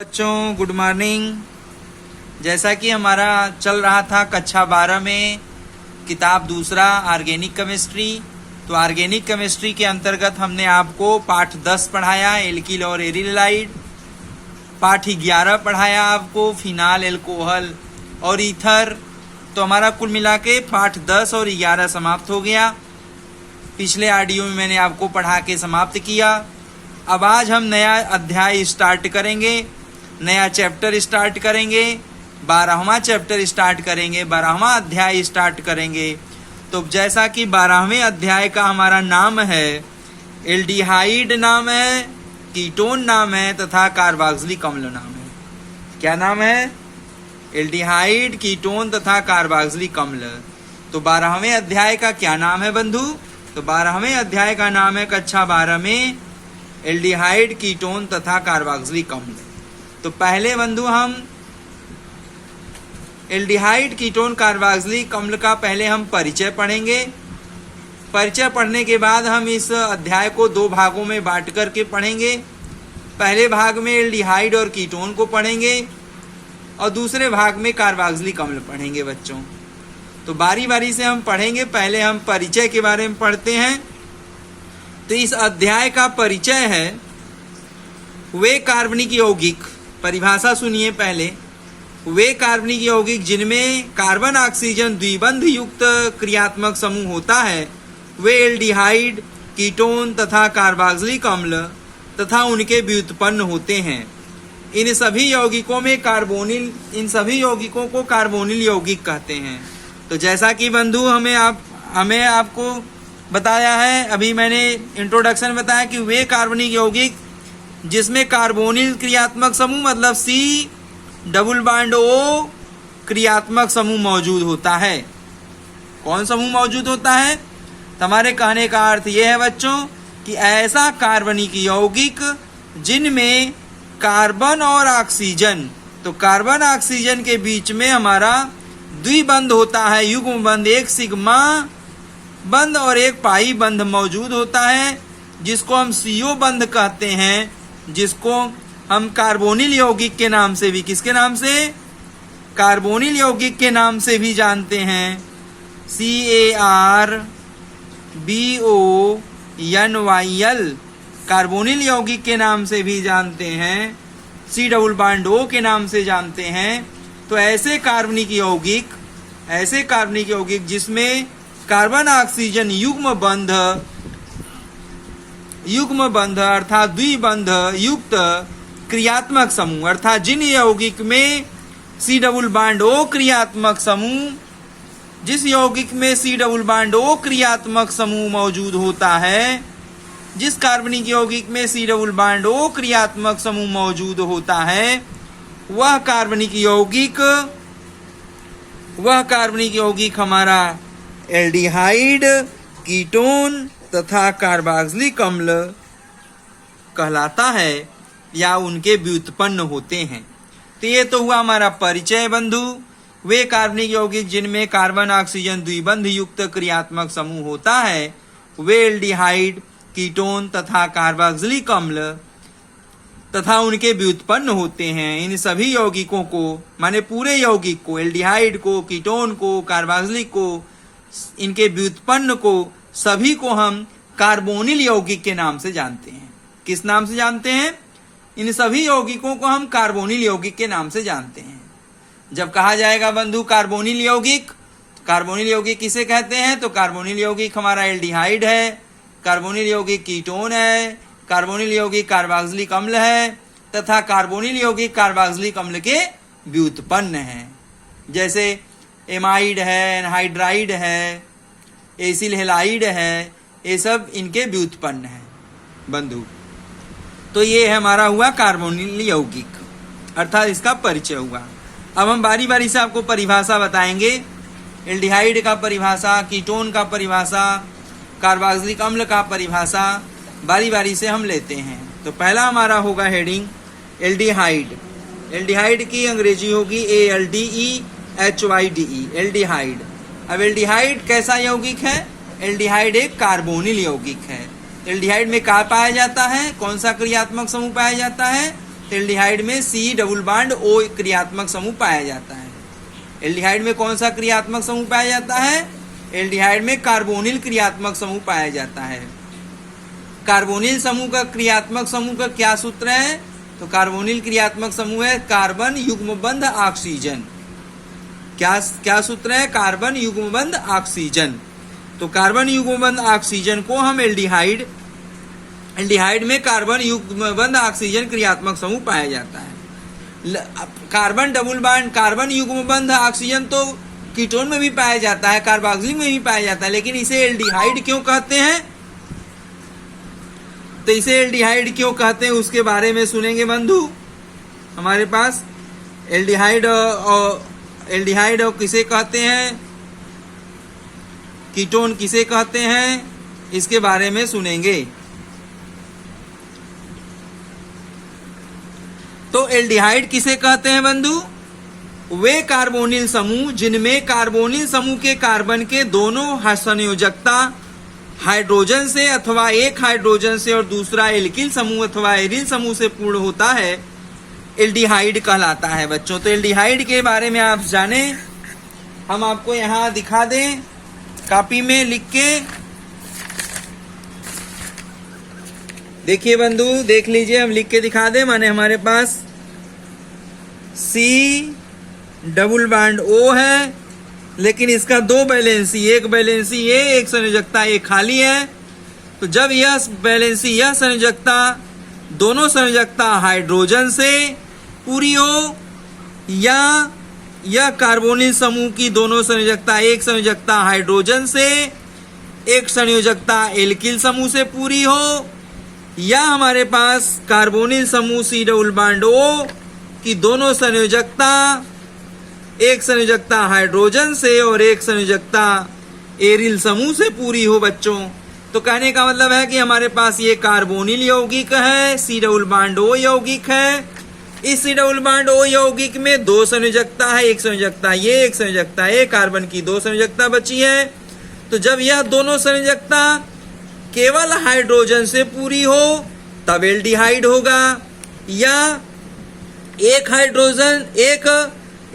बच्चों good morning. जैसा कि हमारा चल रहा था कक्षा 12 में किताब दूसरा ऑर्गेनिक केमिस्ट्री, तो ऑर्गेनिक केमिस्ट्री के अंतर्गत हमने आपको पाठ 10 पढ़ाया एल्किल और एरिलाइड, पाठ 11 पढ़ाया आपको फिनाल, एल्कोहल और ईथर। तो हमारा कुल मिला के पाठ 10 और 11 समाप्त हो गया। पिछले ऑडियो में मैंने आपको पढ़ा के समाप्त किया। अब आज हम नया अध्याय स्टार्ट करेंगे, नया चैप्टर स्टार्ट करेंगे, 12वां चैप्टर स्टार्ट करेंगे, 12वां अध्याय स्टार्ट करेंगे। तो जैसा कि 12वें अध्याय का हमारा नाम है, एल्डिहाइड नाम है, कीटोन नाम है तथा कार्बोक्सिलिक अम्ल नाम है। क्या नाम है? एल्डिहाइड, कीटोन तथा कार्बोक्सिलिक अम्ल। तो 12वें अध्याय का क्या नाम है बंधु? तो 12वें अध्याय का नाम है कक्षा 12 में एल्डिहाइड, कीटोन तथा कार्बोक्सिलिक अम्ल। तो पहले बंधु हम एल्डिहाइड, कीटोन, कार्बोक्सिलिक अम्ल का पहले हम परिचय पढ़ेंगे। परिचय पढ़ने के बाद हम इस अध्याय को 2 भागों में बांट करके पढ़ेंगे। पहले भाग में एल्डिहाइड और कीटोन को पढ़ेंगे और दूसरे भाग में कार्बोक्सिलिक अम्ल पढ़ेंगे बच्चों। तो बारी बारी से हम पढ़ेंगे। पहले हम परिचय के बारे में पढ़ते हैं। तो इस अध्याय का परिचय है वे कार्बनिक यौगिक। परिभाषा सुनिए पहले। वे कार्बनिक यौगिक जिनमें कार्बन ऑक्सीजन द्विबंध युक्त क्रियात्मक समूह होता है वे एल्डिहाइड, कीटोन तथा कार्बोक्सिलिक अम्ल तथा उनके व्युत्पन्न होते हैं। इन सभी यौगिकों को कार्बोनिल यौगिक कहते हैं। तो जैसा कि बंधु हमें आपको बताया है, अभी मैंने इंट्रोडक्शन बताया कि वे कार्बनिक यौगिक जिसमें कार्बोनिल क्रियात्मक समूह मतलब C+O क्रियात्मक समूह मौजूद होता है। कौन समूह मौजूद होता है? तुम्हारे कहने का अर्थ यह है बच्चों कि ऐसा कार्बनिक यौगिक जिनमें कार्बन और ऑक्सीजन, तो कार्बन ऑक्सीजन के बीच में हमारा द्विबंध होता है, युग्म बंध, एक सिग्मा बंध और एक पाई बंध मौजूद होता है, जिसको हम CO बंध कहते हैं, जिसको हम कार्बोनिल यौगिक के नाम से भी, किसके नाम से? कार्बोनिल यौगिक के नाम से भी जानते हैं। CARBONYL कार्बोनिल यौगिक के नाम से भी जानते हैं, C+O के नाम से जानते हैं। तो ऐसे कार्बनिक यौगिक जिसमें कार्बन ऑक्सीजन युग्म बंध अर्थात द्विबंध युक्त क्रियात्मक समूह, अर्थात जिन यौगिक में C+O क्रियात्मक समूह, जिस यौगिक में C+O क्रियात्मक समूह मौजूद होता है, जिस कार्बनिक यौगिक में C+O क्रियात्मक समूह मौजूद होता है, वह कार्बनिक यौगिक हमारा एल्डिहाइड, कीटोन तथा कार्बोक्सिलिक अम्ल कहलाता है या उनके व्युत्पन्न होते हैं। तो ये तो हुआ हमारा परिचय बंधु। वे कार्बनिक यौगिक जिनमें कार्बन ऑक्सीजन द्विबंध युक्त क्रियात्मक समूह होता है वे एल्डिहाइड, कीटोन तथा कार्बोक्सिलिक अम्ल तथा उनके व्युत्पन्न होते हैं। इन सभी यौगिकों को, माने पूरे यौगिक को, एल्डिहाइड को, कीटोन को, कार्बोक्सिलिक को, इनके व्युत्पन्न को, सभी को हम कार्बोनिल यौगिक के नाम से जानते हैं। किस नाम से जानते हैं? इन सभी यौगिकों को हम कार्बोनिल यौगिक के नाम से जानते हैं। जब कहा जाएगा बंधु कार्बोनिल यौगिक किसे कहते हैं? तो कार्बोनिल यौगिक हमारा एल्डिहाइड है, कार्बोनिल यौगिक कीटोन है, कार्बोनिल यौगिक कार्बोक्सिलिक अम्ल है तथा कार्बोनिल यौगिक कार्बोक्सिलिक अम्ल के व्युत्पन्न हैं। जैसे एमाइड है, एनहाइड्राइड है, एसिल हैलाइड है, ये सब इनके व्युत्पन्न हैं बंधु। तो ये है हमारा हुआ कार्बोनिल यौगिक, अर्थात इसका परिचय हुआ। अब हम बारी बारी से आपको परिभाषा बताएंगे। एल्डिहाइड का परिभाषा, कीटोन का परिभाषा, कार्बोक्सिलिक अम्ल का परिभाषा बारी बारी से हम लेते हैं। तो पहला हमारा होगा हेडिंग एल्डिहाइड। एल्डिहाइड की अंग्रेजी होगी ALDEHYDE, एल्डिहाइड। अब एल्डिहाइड कैसा यौगिक है? एल्डिहाइड एक कार्बोनिल यौगिक है। एल्डिहाइड में क्या पाया जाता है? कौन सा क्रियात्मक समूह पाया जाता है? तो एल्डिहाइड में C डबल बॉन्ड O क्रियात्मक समूह पाया जाता है। एल्डिहाइड में कौन सा क्रियात्मक समूह पाया जाता है? एल्डिहाइड में कार्बोनिल क्रियात्मक समूह पाया जाता है। कार्बोनिल समूह का क्रियात्मक समूह का क्या सूत्र है? तो कार्बोनिल क्रियात्मक समूह है कार्बन युग्मबंध ऑक्सीजन। क्या सूत्र है? कार्बन युग्मबंध ऑक्सीजन। तो कार्बन युग्मबंध ऑक्सीजन को हम एल्डिहाइड में कार्बन युग्मबंध ऑक्सीजन क्रियात्मक समूह पाया जाता है। कार्बन डबल बॉन्ड कार्बन युग्मबंध ऑक्सीजन तो कीटोन में भी पाया जाता है, कार्बोक्सिलिक में भी पाया जाता है, लेकिन इसे एल्डिहाइड क्यों कहते हैं? तो इसे एल्डिहाइड क्यों कहते हैं उसके बारे में सुनेंगे बंधु। हमारे पास एल्डिहाइड और किसे कहते हैं, कीटोन किसे कहते हैं, इसके बारे में सुनेंगे। तो एल्डिहाइड किसे कहते हैं बंधु? वे कार्बोनिल समूह जिनमें कार्बोनिल समूह के कार्बन के दोनों संयोजकता हाइड्रोजन से अथवा एक हाइड्रोजन से और दूसरा एल्किल समूह अथवा एरिल समूह से पूर्ण होता है, एल्डिहाइड कहलाता है बच्चों। तो एल्डिहाइड के बारे में आप जाने, हम आपको यहाँ दिखा दें कॉपी में लिख के। देखिए बंधु, देख लीजिए, हम लिख के दिखा दें। माने हमारे पास C डबल बॉन्ड O है, लेकिन इसका दो बैलेंसी, एक बैलेंसी A, एक संयोजकता A खाली है। तो जब यह बैलेंसी, यह संयोजकता, दोनों संयोजकता हाइड्रोजन से पूरी हो, या यह कार्बोनिल समूह की दोनों संयोजकता, एक संयोजकता हाइड्रोजन से, एक संयोजकता एल्किल समूह से पूरी हो, या हमारे पास कार्बोनिल समूह C डबल बॉन्ड O की दोनों संयोजकता, एक संयोजकता हाइड्रोजन से और एक संयोजकता एरिल समूह से पूरी हो बच्चों। तो कहने का मतलब है कि हमारे पास ये कार्बोनिल यौगिक है, C डबल बॉन्ड O यौगिक है। इस C डबल बॉन्ड O यौगिक में दो संयोजकता है, एक संयोजकता ये, एक संयोजकता ये, कार्बन की दो संयोजकता बची है। तो जब यह दोनों संयोजकता केवल हाइड्रोजन से पूरी हो तब एल्डिहाइड होगा, या एक हाइड्रोजन,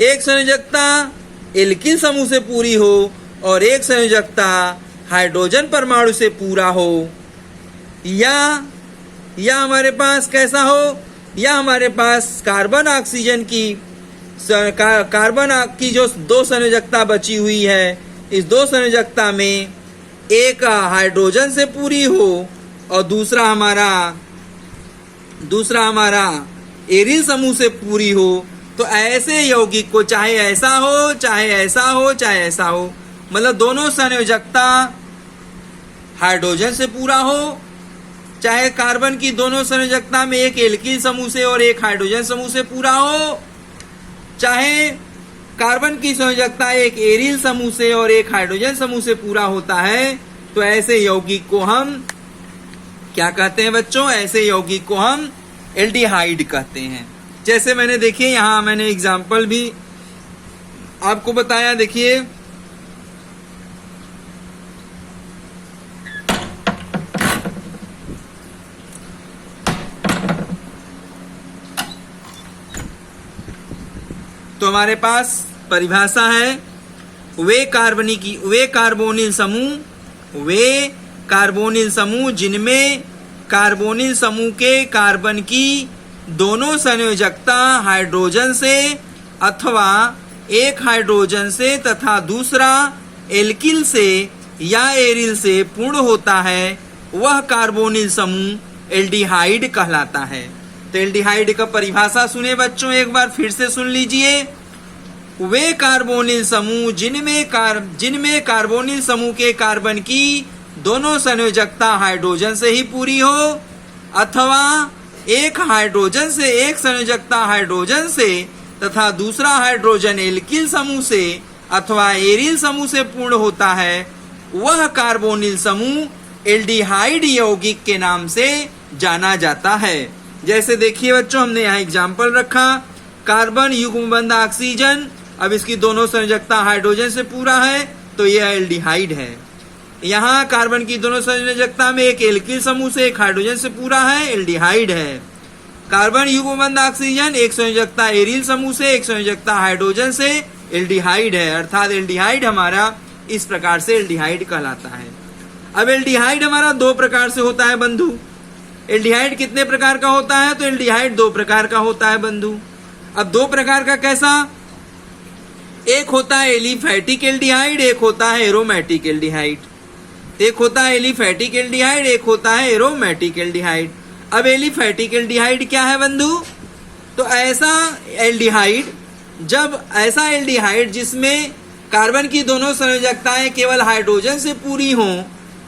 एक संयोजकता एल्किल समूह से पूरी हो और एक संयोजकता हाइड्रोजन परमाणु से पूरा हो, या हमारे पास कैसा हो, या हमारे पास कार्बन ऑक्सीजन की कार्बन की जो दो संयोजकता बची हुई है, इस दो संयोजकता में एक हाइड्रोजन से पूरी हो और दूसरा हमारा एरिल समूह से पूरी हो। तो ऐसे यौगिक को चाहे ऐसा हो, चाहे ऐसा हो, चाहे ऐसा हो, मतलब दोनों संयोजकता हाइड्रोजन से पूरा हो, चाहे कार्बन की दोनों संयोजकता में एक एल्किल समूह से और एक हाइड्रोजन समूह से पूरा हो, चाहे कार्बन की संयोजकता एक एरिल समूह से और एक हाइड्रोजन समूह से पूरा होता है, तो ऐसे यौगिक को हम क्या कहते हैं बच्चों? ऐसे यौगिक को हम एल्डिहाइड कहते हैं। जैसे मैंने देखिए यहाँ मैंने एग्जाम्पल भी आपको बताया, देखिए तो हमारे पास परिभाषा है, वे कार्बोनिल समूह जिनमें कार्बोनिल समूह के कार्बन की दोनों संयोजकता हाइड्रोजन से अथवा एक हाइड्रोजन से तथा दूसरा एल्किल से या एरिल से पूर्ण होता है, वह कार्बोनिल समूह एल्डिहाइड कहलाता है। तो एल्डिहाइड का परिभाषा सुने बच्चों, एक बार फिर से सुन लीजिए। वे कार्बोनिल समूह जिनमें कार्बोनिल समूह के कार्बन की दोनों संयोजकता हाइड्रोजन से ही पूरी हो, अथवा एक हाइड्रोजन से, एक संयोजकता हाइड्रोजन से तथा दूसरा हाइड्रोजन एल्किल समूह से अथवा एरिल समूह से पूर्ण होता है, वह कार्बोनिल समूह एल्डिहाइड यौगिक के नाम से जाना जाता है। जैसे देखिए बच्चों, हमने यहाँ एग्जाम्पल रखा, कार्बन युग्मबंध ऑक्सीजन, अब इसकी दोनों संयोजकता हाइड्रोजन से पूरा है तो यह एल्डिहाइड है। यहाँ कार्बन की दोनों संयोजकता में एक एल्किल समूह से एक हाइड्रोजन से पूरा है, एल्डिहाइड है। कार्बन युग्मबंध ऑक्सीजन एक संयोजकता एरिल समूह से, एक संयोजकता हाइड्रोजन से एल्डिहाइड है, अर्थात एल्डिहाइड हमारा इस प्रकार से एल्डिहाइड कहलाता है। अब एल्डिहाइड हमारा दो प्रकार से होता है बंधु। एल्डिहाइड कितने प्रकार का होता है? तो एल्डिहाइड दो प्रकार का होता है बंधु। अब दो प्रकार का कैसा? एक होता है एलिफैटिक एल्डिहाइड, एक होता है एरोमेटिक एल्डिहाइड। एक होता है एलिफैटिक एल्डिहाइड, एक होता है एरोमेटिक एल्डिहाइड। अब एलिफैटिक एल्डिहाइड क्या है बंधु? तो ऐसा एल्डिहाइड जिसमें कार्बन की दोनों संयोजकताएं केवल हाइड्रोजन से पूरी हों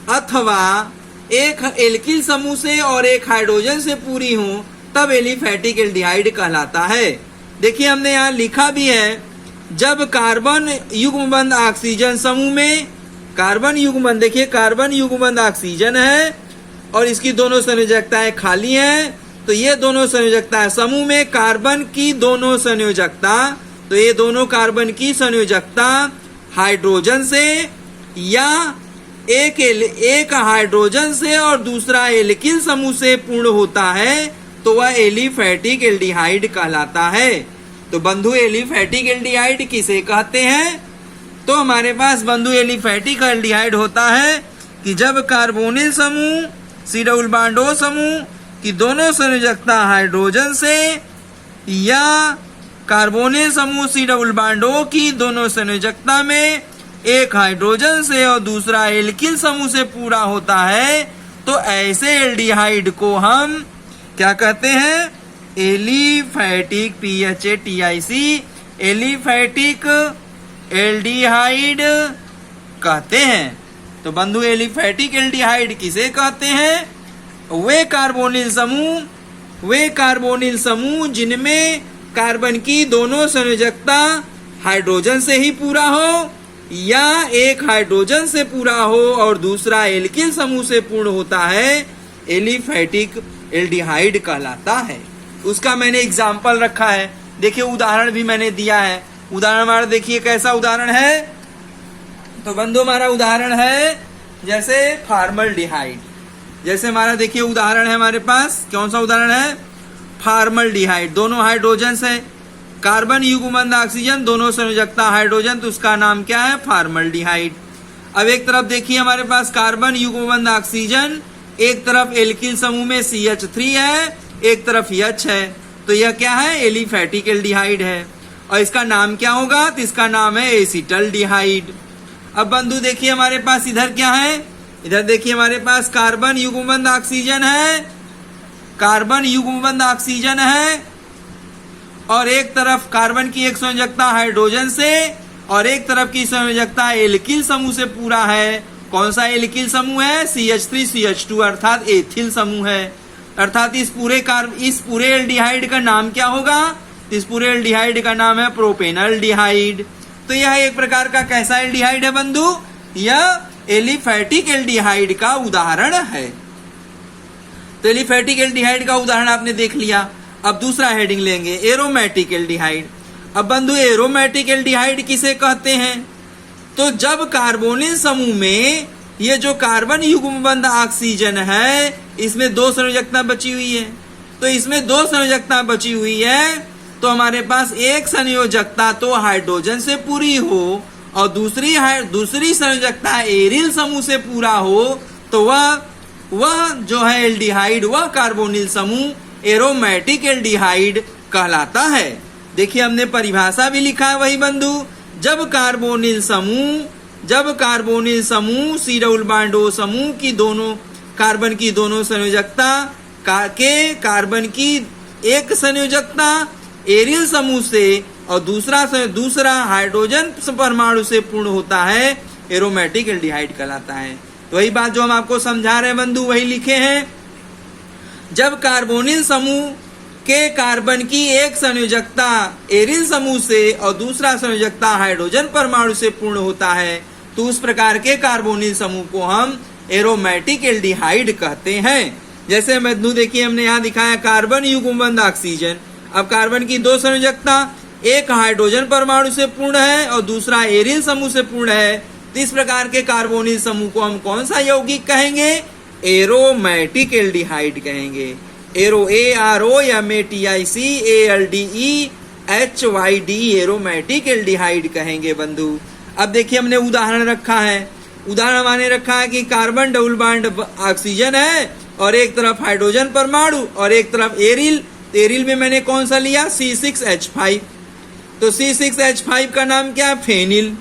अथवा एक एल्किल समूह से और एक हाइड्रोजन से पूरी हों, तब एलिफैटिक एल्डिहाइड कहलाता है। देखिए हमने यहाँ लिखा भी है, जब कार्बन युग्मबंध ऑक्सीजन समूह में कार्बन युग्मबंध ऑक्सीजन है और इसकी दोनों संयोजकताएं खाली हैं, तो ये दोनों संयोजकताएं समूह में कार्बन की दोनों संयोजकता, तो ये दोनों कार्बन की संयोजकता हाइड्रोजन से या एक हाइड्रोजन से और दूसरा एल्किल समूह से पूर्ण होता है, तो वह एलिफैटिक एल्डिहाइड कहलाता है। तो बंधु एलिफैटिक एल्डिहाइड किसे कहते हैं? तो हमारे पास बंधु एलिफैटिक एल्डिहाइड होता है कि जब कार्बोनिल समूह C डबल बॉन्ड O समूह की दोनों संयोजकता हाइड्रोजन से या कार्बोनिल समूह C डबल बॉन्ड O की दोनों संयोजकता में एक हाइड्रोजन से और दूसरा एल्किल समूह से पूरा होता है, तो ऐसे एल्डिहाइड को हम क्या कहते हैं? एलिफैटिक PHATIC एलिफैटिक एल्डिहाइड कहते हैं। तो बंधु एलिफैटिक एल्डिहाइड किसे कहते हैं? वे कार्बोनिल समूह जिनमें कार्बन की दोनों संयोजकता हाइड्रोजन से ही पूरा हो या एक हाइड्रोजन से पूरा हो और दूसरा एल्किल समूह से पूर्ण होता है, एलिफैटिक एल्डिहाइड कहलाता है। उसका मैंने एग्जाम्पल रखा है, देखिए उदाहरण भी मैंने दिया है। उदाहरण हमारा देखिए कैसा उदाहरण है। तो बंधु हमारा उदाहरण है जैसे फॉर्मल्डिहाइड। जैसे हमारा देखिए उदाहरण है हमारे पास, कौन सा उदाहरण है? फॉर्मल्डिहाइड। दोनों हाइड्रोजन है, कार्बन युग्मबंध ऑक्सीजन दोनों संयोजकता हाइड्रोजन, तो उसका नाम क्या है? फॉर्मल्डिहाइड। अब एक तरफ देखिए हमारे पास कार्बन युग्मबंध ऑक्सीजन, एक तरफ एल्किल समूह में CH3 है, एक तरफ H है, तो यह क्या है? एलिफैटिक एल्डिहाइड है। और इसका नाम क्या होगा? तो इसका नाम है एसिटल्डिहाइड। अब बंधु देखिए हमारे पास इधर क्या है? इधर देखिए हमारे पास कार्बन युग्मबंध ऑक्सीजन है, और एक तरफ कार्बन की एक संयोजकता हाइड्रोजन से और एक तरफ की संयोजकता एल्किल समूह से पूरा है। कौन सा एल्किल समूह है? CH3 CH2 अर्थात एथिल समूह है। अर्थात इस पूरे एल्डिहाइड का नाम क्या होगा? इस पूरे एल्डिहाइड का नाम है प्रोपेनल्डिहाइड। तो यह एक प्रकार का कैसा एल्डिहाइड है बंधु? यह एलिफैटिक एल्डिहाइड का उदाहरण है। तो एलिफैटिक एल्डिहाइड का उदाहरण आपने देख लिया। अब दूसरा हेडिंग लेंगे, एरोमेटिक एल्डिहाइड। अब बंधु एरोमेटिक एल्डिहाइड किसे कहते हैं? तो जब कार्बोनिल समूह में ये जो कार्बन युग्मबंध ऑक्सीजन है, इसमें दो संयोजकता बची हुई है, तो इसमें दो संयोजकता बची हुई है, तो हमारे पास एक संयोजकता तो हाइड्रोजन से पूरी हो और दूसरी संयोजकता एरिल समूह से पूरा हो, तो वह जो है एल्डिहाइड, वह कार्बोनिल समूह एरोमेटिक एल्डिहाइड कहलाता है। देखिए हमने परिभाषा भी लिखा है वही बंधु, जब कार्बोनिल समूह C डबल बॉन्ड O समूह की दोनों कार्बन की दोनों संयोजकता के कार्बन की एक संयोजकता एरिल समूह से और दूसरा हाइड्रोजन परमाणु से पूर्ण होता है, एरोमेटिक एल्डिहाइड कहलाता है। तो वही बात जो हम आपको समझा रहे हैं बंधु, वही लिखे हैं। जब कार्बोनिल समूह के कार्बन की एक संयोजकता एरिल समूह से और दूसरा संयोजकता हाइड्रोजन परमाणु से पूर्ण होता है, तो उस प्रकार के कार्बोनिल समूह को हम एरोमेटिक एल्डिहाइड कहते हैं। जैसे बंधु देखिए हमने यहाँ दिखाया कार्बन युग्मबंध ऑक्सीजन। अब कार्बन की दो संयोजकता, एक हाइड्रोजन परमाणु से पूर्ण है और दूसरा एरिल समूह से पूर्ण है, तो इस प्रकार के कार्बोनिल समूह को हम कौन सा यौगिक कहेंगे? एरोमेटिक एल्डिहाइड कहेंगे। एरो AROMATICALDEHYD एरोमेटिक एल्डिहाइड कहेंगे बंधु। अब देखिए हमने उदाहरण रखा है, उदाहरण माने रखा है कि कार्बन डबल बॉन्ड ऑक्सीजन है और एक तरफ हाइड्रोजन परमाणु और एक तरफ एरिल। एरिल में मैंने कौन सा लिया? C6H5। तो C6H5 का नाम क्या है? फेनिल।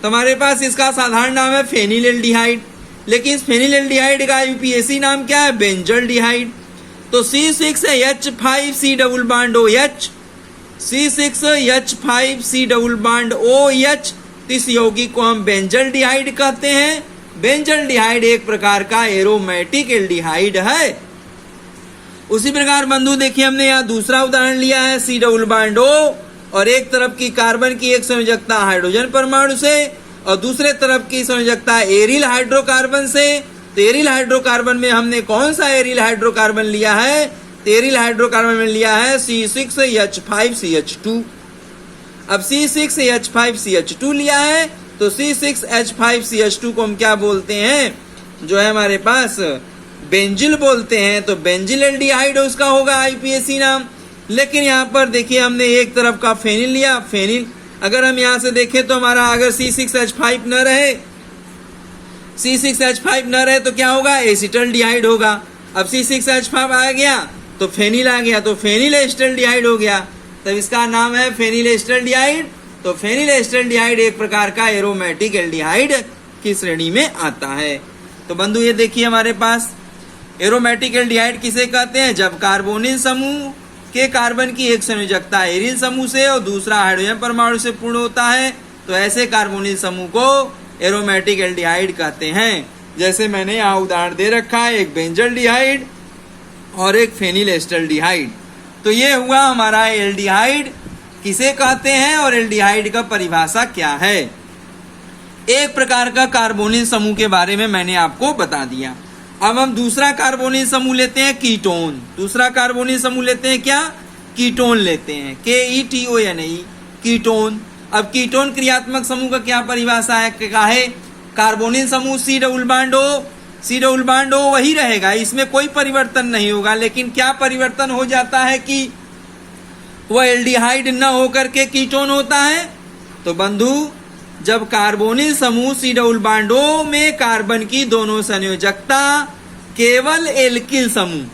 तुम्हारे पास इसका साधारण नाम है फेनिल एल्डिहाइड, लेकिन इस फेनिल एल्डिहाइड का यूपीएससी नाम क्या है? बेंजल्डिहाइड। तो C6H5C double bond OH, C6H5C double bond OH, इस यौगिक को हम बेंजल्डिहाइड कहते हैं। बेंजल्डिहाइड एक प्रकार का एरोमेटिक एल्डिहाइड है। उसी प्रकार बंधु देखिए हमने यहाँ दूसरा उदाहरण लिया है C डबल बॉन्ड O, और एक तरफ की कार्बन की एक संयोजकता हाइड्रोजन परमाणु से और दूसरे तरफ की संयोजकता एरिल हाइड्रोकार्बन से। तो एरिल हाइड्रोकार्बन में हमने कौन सा एरिल हाइड्रोकार्बन लिया है? एरिल हाइड्रोकार्बन में लिया है C6H5CH2। अब C6H5CH2 लिया है तो C6H5CH2 को हम क्या बोलते हैं? जो है हमारे पास बेंजिल बोलते हैं। तो बेंजिल एल्डिहाइड उसका होगा आईपीएसी नाम। लेकिन यहाँ पर देखिए हमने एक तरफ का फेनिल लिया, फेनिल। अगर हम यहाँ से देखें तो हमारा अगर C6H5 न रहे, C6H5 न रहे तो क्या होगा? एसिटल्डिहाइड होगा। अब C6H5 आ गया तो फेनिल आ गया, तो फेनिल एसिटल्डिहाइड हो गया। तब इसका नाम है फेनिल एसिटल्डिहाइड। तो फेनिल एसिटल्डिहाइड एक प्रकार का एरोमेटिक एल्डिहाइड की श्रेणी में आता है। तो बंधु ये देखिए हमारे पास एरोमेटिक एल्डिहाइड किसे कहते हैं? जब कार्बोनिल समूह के कार्बन की एक संयोजकता एरिल समूह से और दूसरा हाइड्रोजन परमाणु से पूर्ण होता है, तो ऐसे कार्बोनिल समूह को एरोमेटिक एल्डिहाइड कहते हैं। जैसे मैंने यहाँ उदाहरण दे रखा है, एक बेंजल्डिहाइड और एक फेनिल एसिटल्डिहाइड। तो ये हुआ हमारा एल्डिहाइड किसे कहते हैं और एल्डिहाइड का परिभाषा क्या है। एक प्रकार का कार्बोनिल समूह के बारे में मैंने आपको बता दिया। अब हम दूसरा कार्बोनिल समूह लेते हैं, कीटोन। दूसरा कार्बोनिल समूह लेते हैं क्या? कीटोन लेते हैं, KETONE, कीटोन। अब कीटोन क्रियात्मक समूह का क्या परिभाषा है? क्या है? कार्बोनिल समूह C double bond O, C double bond O वही रहेगा, इसमें कोई परिवर्तन नहीं होगा। लेकिन क्या परिवर्तन हो जाता है कि वह एल्डिहाइड न होकर के कीटोन होता है। तो बंधु जब कार्बोनिल समूह C डबल बॉन्ड O में कार्बन की दोनों संयोजकता केवल एल्किल समूह,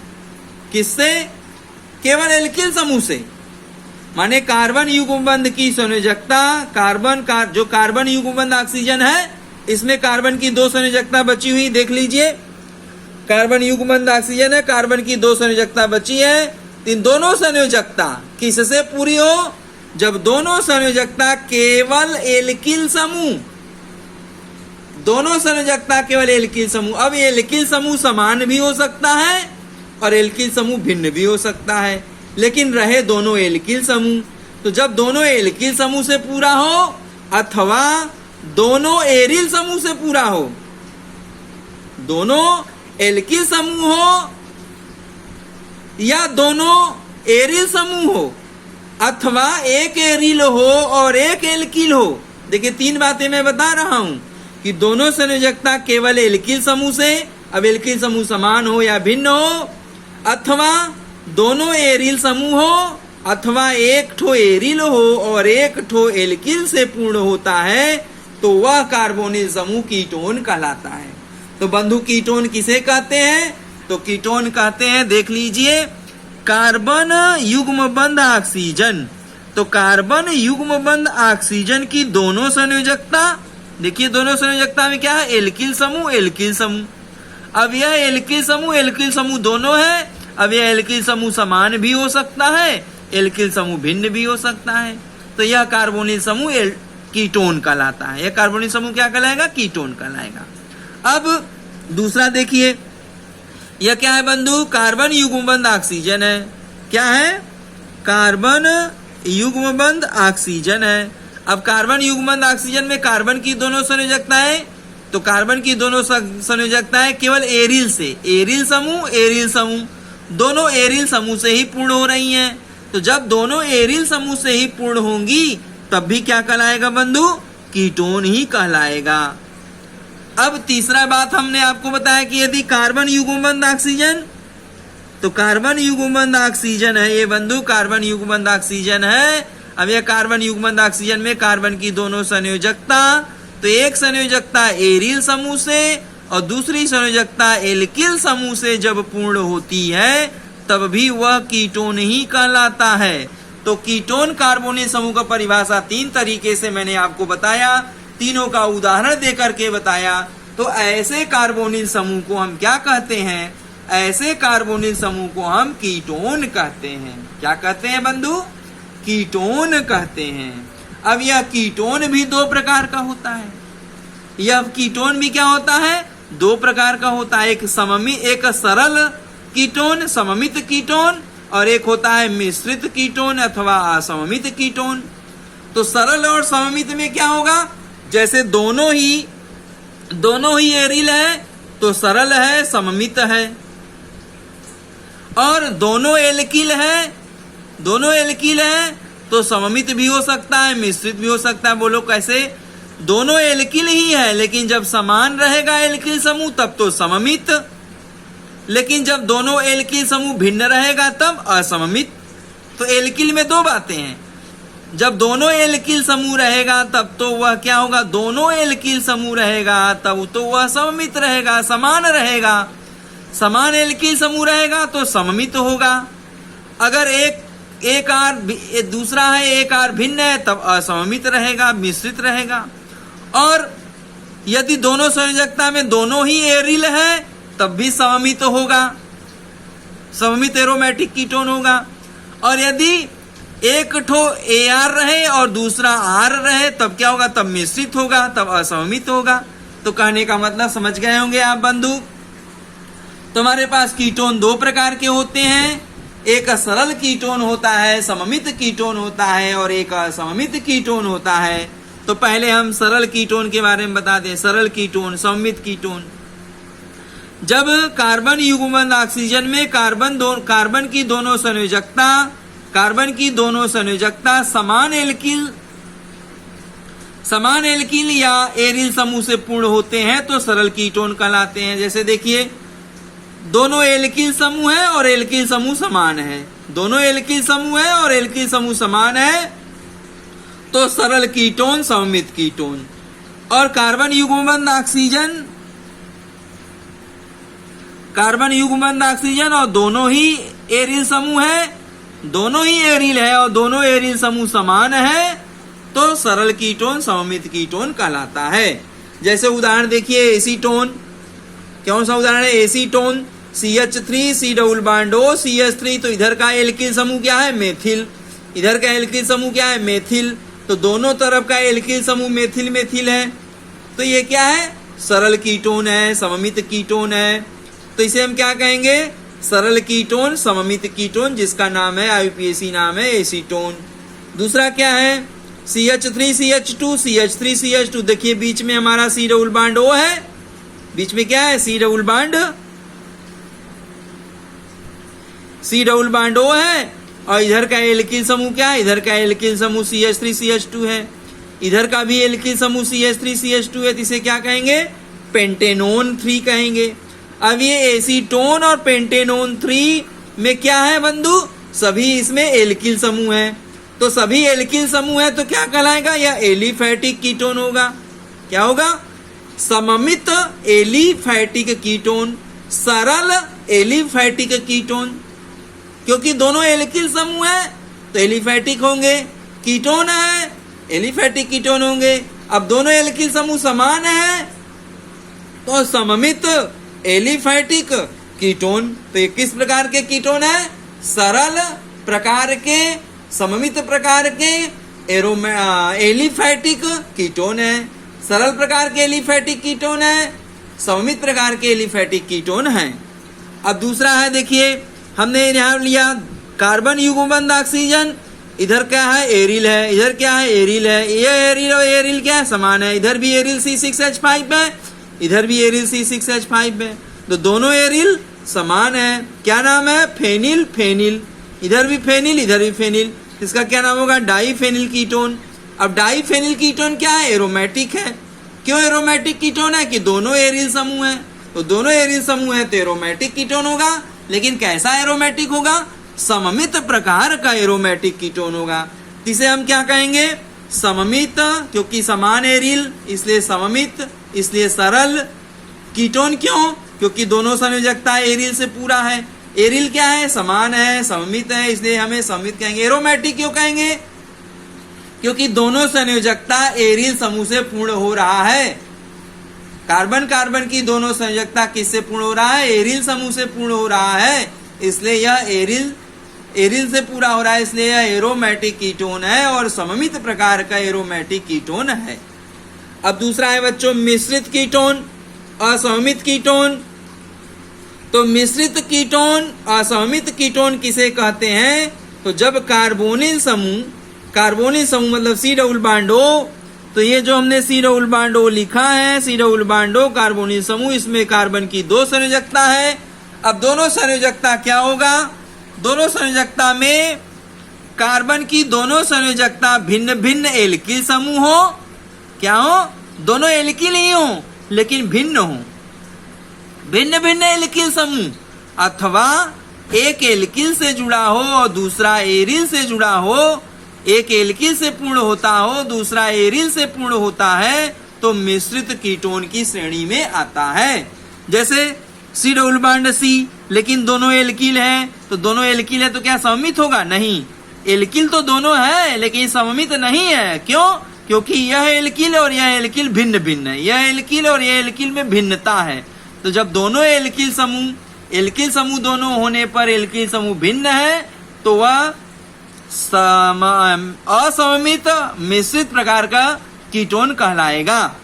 किससे? केवल एल्किल समूह से, माने कार्बन युग्मबंध की संयोजकता जो कार्बन युग्मबंध ऑक्सीजन है, इसमें कार्बन की दो संयोजकता बची हुई, देख लीजिए। कार्बन युग्मबंध ऑक्सीजन है, कार्बन की दो संयोजकता बची है। इन दोनों संयोजकता किससे पूरी हो? जब दोनों संयोजकता केवल एल्किल समूह, दोनों संयोजकता केवल एल्किल समूह। अब एल्किल समूह समान भी हो सकता है और एल्किल समूह भिन्न भी हो सकता है, लेकिन रहे दोनों एल्किल समूह। तो जब दोनों एल्किल समूह से पूरा हो अथवा दोनों एरिल समूह से पूरा हो, दोनों एल्किल समूह हो या दोनों एरिल समूह हो अथवा एक एरिल हो और एक एल्किल हो। देखिए तीन बातें मैं बता रहा हूं कि दोनों संयोजकता केवल एल्किल समूह से, अब एल्किल समूह समान हो या भिन्न हो, अथवा दोनों एरिल समूह हो अथवा एक ठो एरिल हो और एक ठो एल्किल से पूर्ण होता है, तो वह कार्बोनिल समूह कीटोन कहलाता है। तो बंधु कीटोन किसे कहते हैं? तो कीटोन कहते हैं, देख लीजिए, कार्बन युग्मबंध ऑक्सीजन। तो कार्बन युग्मबंध ऑक्सीजन की दोनों संयोजकता, देखिए दोनों संयोजकता में क्या है? एल्किल समूह एल्किल समूह। अब यह एल्किल समूह दोनों है। अब यह एल्किल समूह समान भी हो सकता है, एल्किल समूह भिन्न भी हो सकता है। तो यह कार्बोनिल समूह कीटोन कहलाता है। यह कार्बोनिल समूह क्या कहलाएगा? कीटोन कहलाएगा। अब दूसरा देखिए, यह क्या है बंधु? कार्बन युग्मबंध ऑक्सीजन है। क्या है? कार्बन युग्मबंध ऑक्सीजन है। अब कार्बन युग्मबंध ऑक्सीजन में कार्बन की दोनों संयोजकताएं, तो कार्बन की दोनों संयोजकताएं केवल एरिल से, एरिल समूह दोनों एरिल समूह से ही पूर्ण हो रही हैं। तो जब दोनों एरिल समूह से ही पूर्ण होंगी तब भी क्या कहलाएगा बंधु? कीटोन ही कहलाएगा। अब तीसरा बात हमने आपको बताया कि यदि कार्बन युग्मबंध ऑक्सीजन तो कार्बन युग्मबंध ऑक्सीजन है ये बंधु, कार्बन युग्मबंध ऑक्सीजन है। अब यह कार्बन युग्मबंध ऑक्सीजन में कार्बन की दोनों संयोजकता, तो एक संयोजकता एरिल समूह से और दूसरी संयोजकता एल्किल समूह से जब पूर्ण होती है तब भी वह कीटोन ही कहलाता है। तो कीटोन कार्बोनिल समूह का परिभाषा 3 तरीके से मैंने आपको बताया, तीनों का उदाहरण देकर के बताया। तो ऐसे कार्बोनिल समूह को हम क्या कहते हैं? ऐसे कार्बोनिल समूह को हम कीटोन कहते हैं। क्या कहते हैं बंधु? कीटोन कहते हैं। अब यह कीटोन भी 2 प्रकार का होता है। यह कीटोन भी क्या होता है? 2 प्रकार का होता है। एक सरल कीटोन, सममित कीटोन, और एक होता है मिश्रित कीटोन अथवा असममित कीटोन। तो सरल और सममित में क्या होगा? जैसे दोनों ही एरिल है तो सरल है, सममित है, और दोनों एल्किल है तो सममित भी हो सकता है, मिश्रित भी हो सकता है। बोलो कैसे? दोनों एल्किल ही है लेकिन जब समान रहेगा एल्किल समूह तब तो सममित, लेकिन जब दोनों एल्किल समूह भिन्न रहेगा तब असममित। तो एल्किल में 2 बातें हैं। जब दोनों एल्किल समूह रहेगा तब तो वह क्या होगा? दोनों एल्किल समूह रहेगा तब तो वह सममित रहेगा, समान रहेगा। समान एल्किल समूह रहेगा तो सममित होगा। अगर एक आर दूसरा है, एक आर भिन्न है, तब असममित रहेगा, मिश्रित रहेगा। और यदि दोनों संयोजकता में दोनों ही एरिल है तब भी सममित होगा, सममित एरोमेटिक कीटोन होगा। और यदि एक ठो AR रहे और दूसरा R रहे तब क्या होगा? तब मिश्रित होगा, तब असममित होगा। तो कहने का मतलब समझ गए होंगे आप बंधु। तुम्हारे पास कीटोन 2 प्रकार के होते हैं। एक सरल कीटोन होता है, सममित कीटोन होता है, और एक असममित कीटोन होता है। तो पहले हम सरल कीटोन के बारे में बता दें। सरल कीटोन, सममित कीटोन, जब कार्बन युग्मबंध ऑक्सीजन में कार्बन की दोनों संयोजकता समान एल्किल या एरिल समूह से पूर्ण होते हैं तो सरल कीटोन कहलाते हैं। जैसे देखिए, दोनों एल्किल समूह है और एल्किल समूह समान है, दोनों एल्किल समूह है और एल्किल समूह समान है तो सरल कीटोन, सममित कीटोन। और कार्बन युग्मबंध ऑक्सीजन और दोनों ही एरिल समूह है, दोनों ही एरिल है और दोनों एरिल समूह समान है तो सरल कीटोन, सममित कीटोन कहलाता है। जैसे उदाहरण देखिए, एसीटोन। कौन सा उदाहरण है? Acetone, CH3 C double bond O CH3। तो इधर का एल्किल समूह क्या है? मेथिल। इधर का एल्किल समूह क्या है? मेथिल। तो दोनों तरफ का एल्किल समूह मेथिल है। तो ये क्या है? सरल कीटोन है, सममित कीटोन है। तो इसे हम क्या कहेंगे? सरल कीटोन, सममित कीटोन, जिसका नाम है IUPAC नाम है एसीटोन। दूसरा क्या है? CH3 CH2 CH3 CH2। देखिए बीच में हमारा C डबल बॉन्ड O है, बीच में क्या है? C डबल बॉन्ड O है। और इधर का एल्किल समूह क्या है? इधर का एल्किल समूह CH3 CH2 है। इधर का भी एल्किल समूह CH3 CH2 है। तो इसे क्या कहेंगे? पेंटेनोन 3 कहेंगे। अब ये एसीटोन और पेंटेनोन 3 में क्या है बंधु? सभी इसमें एल्किल समूह है। तो सभी एल्किल समूह है तो क्या कहलाएगा? यह एलिफैटिक कीटोन होगा। क्या होगा? सममित एलिफैटिक कीटोन, सरल एलिफैटिक कीटोन। क्योंकि दोनों एल्किल समूह है तो एलिफैटिक होंगे, कीटोन है एलिफैटिक कीटोन होंगे। अब दोनों एल्किल समूह समान है तो सममित एलिफैटिक कीटोन। तो ये किस प्रकार के कीटोन है? सरल प्रकार के, सममित प्रकार के एलिफैटिक कीटोन है। सरल प्रकार के एलिफैटिक कीटोन है, सममित प्रकार के एलिफैटिक कीटोन है। अब दूसरा है, देखिए हमने यहाँ लिया कार्बन युग्मबंध ऑक्सीजन। इधर क्या है? एरिल है। इधर क्या है? एरिल है। ये एरिल और एरिल क्या है? समान है। इधर भी एरिल C6H5 है, इधर भी एरिल C6H5 है। तो दोनों एरिल समान है। क्या नाम है? Phenyl phenyl. इधर भी फेनिल, इधर भी फेनिल। इसका क्या नाम होगा? Diphenyl ketone. अब डाईफेनिल कीटोन क्या है? एरोमेटिक है। क्यों एरोमेटिक कीटोन है? कि दोनों एरिल समूह है। तो दोनों एरिल समूह है तो एरोमेटिक कीटोन होगा। लेकिन कैसा एरोमेटिक होगा? सममित प्रकार का एरोमेटिक कीटोन होगा। जिसे हम क्या कहेंगे? सममित, क्योंकि समान एरिल इसलिए सममित, इसलिए सरल। कीटोन क्यों? क्योंकि दोनों संयोजकता एरिल से पूरा है। एरिल क्या है? समान है, सममित है, इसलिए हमें सममित कहेंगे। एरोमेटिक क्यों कहेंगे? क्योंकि दोनों संयोजकता एरिल समूह से पूर्ण हो रहा है। कार्बन कार्बन की दोनों संयोजकता किससे पूर्ण हो रहा है? एरिल समूह से पूर्ण हो रहा है, इसलिए यह एरिल से पूरा हो रहा है, इसलिए यह एरोमेटिक कीटोन है और सममित प्रकार का एरोमेटिक कीटोन है। अब दूसरा है बच्चों मिश्रित कीटोन, असममित कीटोन। तो मिश्रित कीटोन, असममित कीटोन किसे कहते हैं? तो जब कार्बोनिल समूह मतलब सी डबल बॉन्ड O, तो ये जो हमने सी डबल बॉन्ड O लिखा है, C double bond O carbonyl समूह, इसमें कार्बन की दो संयोजकता है। अब दोनों संयोजकता क्या होगा? दोनों संयोजकता में कार्बन की दोनों संयोजकता भिन्न भिन्न एल्किल समूह हो। क्या हो? दोनों एल्किल ही हो लेकिन भिन्न हो, भिन्न भिन्न एल्किल समूह, अथवा एक एल्किल से जुड़ा हो और दूसरा एरिल से जुड़ा हो, एक एल्किल से पूर्ण होता हो, दूसरा एरिल से पूर्ण होता है, तो मिश्रित कीटोन की श्रेणी में आता है। जैसे सी डबल बॉन्ड C, लेकिन दोनों एल्किल हैं, तो दोनों एल्किल है तो क्या सममित होगा? नहीं, एल्किल तो दोनों है लेकिन सममित नहीं है। क्यों? क्योंकि यह एल्किल और यह एल्किल भिन्न भिन्न है, यह एल्किल और यह एल्किल में भिन्नता है। तो जब दोनों एल्किल समूह दोनों होने पर एल्किल समूह भिन्न है, तो वह असममित मिश्रित प्रकार का कीटोन कहलाएगा।